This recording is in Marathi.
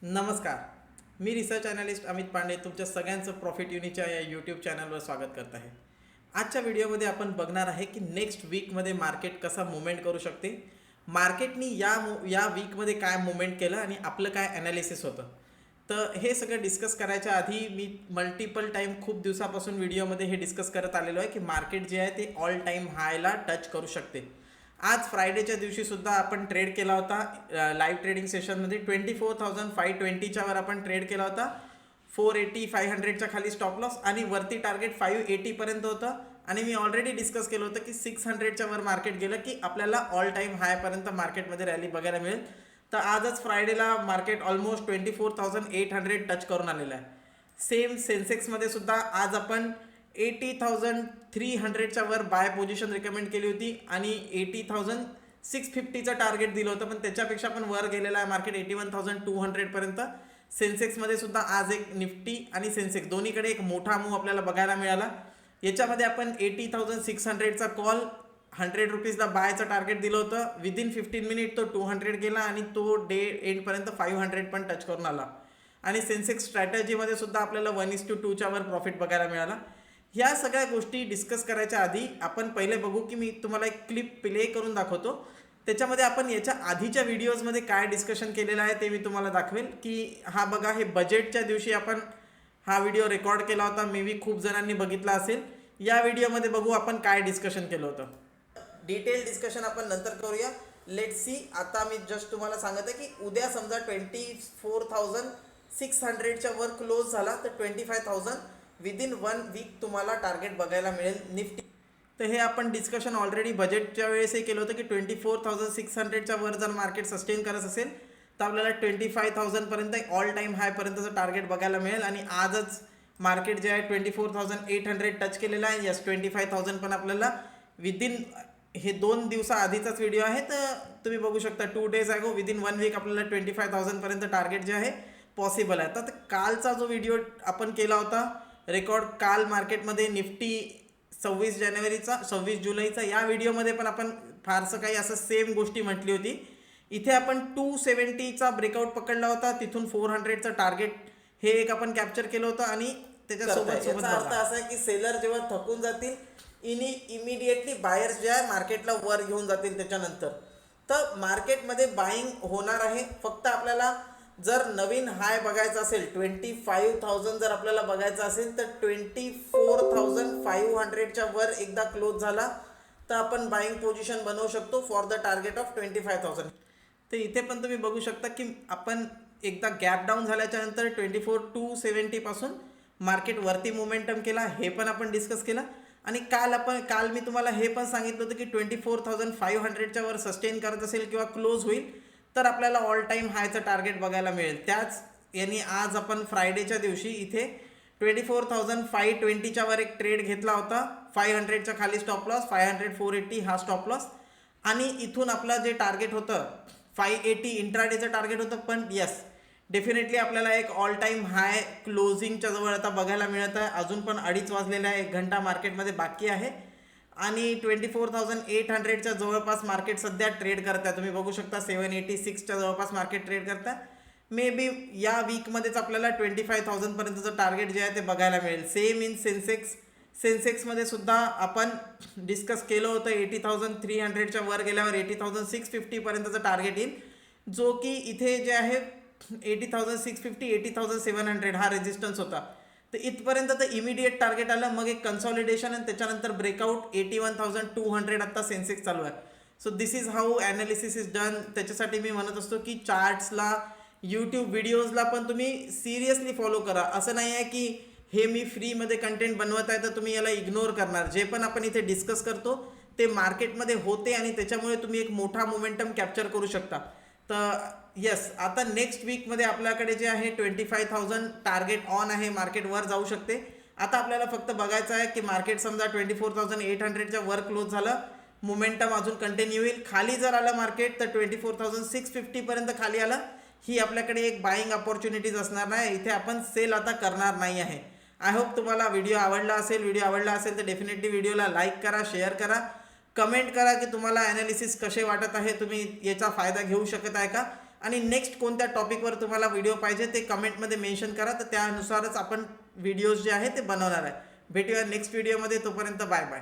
नमस्कार. मी रिसर्च ॲनालिस्ट अमित पांडे तुमच्या सगळ्यांचं प्रॉफिट युनिच्या या यूट्यूब चॅनलवर स्वागत करत आहे. आजच्या व्हिडिओमध्ये आपण बघणार आहे की नेक्स्ट वीकमध्ये मार्केट कसा मुवमेंट करू शकते, मार्केटनी या वीकमध्ये काय मुवमेंट केलं आणि आपलं काय ॲनालिसिस होतं. तर हे सगळं डिस्कस करायच्या आधी मी मल्टिपल टाईम खूप दिवसापासून व्हिडिओमध्ये हे डिस्कस करत आलेलो आहे की मार्केट जे आहे ते ऑल टाईम हायला टच करू शकते. आज फ्रायडेच्या दिवशी सुद्धा आपण ट्रेड केला होता लाईव्ह ट्रेडिंग सेशनमध्ये 24,520च्या वर आपण ट्रेड केला होता. 480 500च्या खाली स्टॉप लॉस आणि वरती टार्गेट 580 पर्यंत होतं. आणि मी ऑलरेडी डिस्कस केलं होतं की 600च्या वर मार्केट गेलं की आपल्याला ऑल टाईम हायपर्यंत मार्केटमध्ये रॅली बघायला मिळेल. तर आजच फ्रायडेला मार्केट ऑलमोस्ट 24,800 टच करून आलेलं आहे. सेम सेन्सेक्समध्ये सुद्धा आज आपण 80,300च्या वर बाय पोझिशन रिकमेंड केली होती आणि 80,650चं टार्गेट दिलं होतं, पण त्याच्यापेक्षा पण वर गेलेलं आहे मार्केट 81,200 पर्यंत. सेन्सेक्समध्ये सुद्धा आज एक निफ्टी आणि सेन्सेक्स दोन्हीकडे एक मोठा मूव आपल्याला बघायला मिळाला. याच्यामध्ये आपण 80,600चा कॉल 100 रुपीजला बायचं टार्गेट दिलं होतं. विदिन 15 मिनिट तो 200 गेला आणि तो डे एंडपर्यंत 500 पण टच करून आला. आणि सेन्सेक्स स्ट्रॅटजीमध्ये सुद्धा आपल्याला 1:2च्या वर प्रॉफिट बघायला मिळाला. ह्या सगळ्या गोष्टी डिस्कस करायच्या आधी आपण पहिले बघू की मी तुम्हाला एक क्लिप प्ले करून दाखवतो. त्याच्यामध्ये आपण याच्या आधीच्या व्हिडिओजमध्ये काय डिस्कशन केलेलं आहे ते मी तुम्हाला दाखवेल. की हा बघा, हे बजेटच्या दिवशी आपण हा व्हिडिओ रेकॉर्ड केला होता. मे बी खूप जणांनी बघितला असेल. या व्हिडिओमध्ये बघू आपण काय डिस्कशन केलं होतं. डिटेल डिस्कशन आपण नंतर करूया. Let see. आता मी जस्ट तुम्हाला सांगत आहे की उद्या समजा 24,600च्या वर क्लोज झाला तर 25,000 विदिन 1 वीक तुम्हाला टार्गेट बघायला मिळेल निफ्टी. तर हे आपण डिस्कशन ऑलरेडी बजेटच्या वेळेसही केलं होतं की 24,600च्या वर जर मार्केट सस्टेन करत असेल तर आपल्याला 25,000 पर्यंत ऑल टाईम हायपर्यंतचं टार्गेट बघायला मिळेल. आणि आजच मार्केट जे आहे 24,800 टच केलेलं आहे. यस, 25,000 पण आपल्याला विदिन, हे 2 दिवसाआधीचाच व्हिडिओ आहे तर तुम्ही बघू शकता 2 days अगो विदिन 1 वीक आपल्याला 25,000 पर्यंत टार्गेट जे आहे पॉसिबल आहे. तर कालचा जो व्हिडिओ आपण केला होता रेकॉर्ड, काल मार्केटमध्ये निफ्टी 26 जुलैचा, या व्हिडिओमध्ये पण आपण फारसं काही असं सेम गोष्टी म्हटली होती. इथे आपण 270चा ब्रेकआउट पकडला होता, तिथून 400चं टार्गेट हे एक आपण कॅप्चर केलं होतं. आणि त्याच्यासोबत याचा अर्थ असा आहे की सेलर जेव्हा थकून जातील इमिडिएटली बायर्स जे आहे मार्केटला वर घेऊन जातील त्याच्यानंतर. तर मार्केटमध्ये बाईंग होणार आहे. फक्त आपल्याला जर नवीन हाय बघायचा असेल 25,000 जर आपल्याला बघायचं असेल तर 24,500च्या वर एकदा क्लोज झाला तर आपण बाईंग पोझिशन बनवू शकतो फॉर द टार्गेट ऑफ 25,000. तर इथे पण तुम्ही बघू शकता की आपण एकदा गॅप डाऊन झाल्याच्या नंतर 24,270 पासून मार्केट वरती मोमेंटम केला, हे पण आपण डिस्कस केलं. आणि काल मी तुम्हाला हे पण सांगितलं होतं की 24,500च्या वर सस्टेन करत असेल किंवा क्लोज होईल तर आपल्याला ऑल टाईम हायचं टार्गेट बघायला मिळेल. त्याच यांनी आज आपण फ्रायडेच्या दिवशी इथे 24,520च्या वर एक ट्रेड घेतला होता. 500च्या खाली स्टॉप लॉस, 500 480 हा स्टॉप लॉस. आणि इथून आपलं जे टार्गेट होतं 580 इंट्राडेचं टार्गेट होतं. पण यस, डेफिनेटली आपल्याला एक ऑल टाईम हाय क्लोजिंगच्या जवळ आता बघायला मिळत आहे. अजून पण 2:30 वाजलेला आहे, 1 घंटा मार्केटमध्ये बाकी आहे. आणि 24,800च्या जवळपास मार्केट सध्या ट्रेड करत आहे. तुम्ही बघू शकता 786च्या जवळपास मार्केट ट्रेड करत आहे. मे बी या वीकमध्येच आपल्याला 25,000 पर्यंतचं टार्गेट जे आहे ते बघायला मिळेल. सेम इन सेन्सेक्समध्ये सुद्धा आपण डिस्कस केलं होतं 80,300च्या वर गेल्यावर 80,650 पर्यंतचं टार्गेट येईल, जो की इथे जे आहे 80,650 80,700 हा रेजिस्टन्स होता. तर इथपर्यंत तर इमिडिएट टार्गेट आलं, मग एक कन्सॉलिडेशन आणि त्याच्यानंतर ब्रेकआउट 81,200 आत्ता सेन्सेक्स चालू आहे. So this is how analysis is done. त्याच्यासाठी मी म्हणत असतो की चार्ट्सला, यूट्यूब व्हिडिओजला पण तुम्ही सिरियसली फॉलो करा. असं नाही आहे की हे मी फ्रीमध्ये कंटेंट बनवत आहे तर तुम्ही याला इग्नोर करणार. जे पण आपण इथे डिस्कस करतो ते मार्केटमध्ये होते आणि त्याच्यामुळे तुम्ही एक मोठा मोमेंटम कॅप्चर करू शकता. तर यस, आता नेक्स्ट वीकमध्ये आपल्याकडे जे आहे 25,000 टार्गेट ऑन आहे, मार्केट वर जाऊ शकते. आता आपल्याला फक्त बघायचं आहे की मार्केट समजा 24,800च्या वर क्लोज झालं, मोमेंटम अजून कंटिन्यू होईल. खाली जर आलं मार्केट तर 24,650 पर्यंत खाली आलं, ही आपल्याकडे एक बाईंग अपॉर्च्युनिटीज असणार नाही. इथे आपण सेल आता करणार नाही आहे. आय होप तुम्हाला व्हिडिओ आवडला असेल तर डेफिनेटली व्हिडिओला लाईक करा, शेअर करा, कमेंट करा की तुम्हाला ॲनालिसिस कसे वाटत आहे, तुम्ही याचा फायदा घेऊ शकत आहे का. आणि नेक्स्ट कोणत्या टॉपिकवर तुम्हाला व्हिडिओ पाहिजे ते कमेंटमध्ये मेन्शन करा, तर त्यानुसारच आपण व्हिडिओज जे आहे ते बनवणार आहे. भेटूया नेक्स्ट व्हिडिओमध्ये. तोपर्यंत बाय बाय.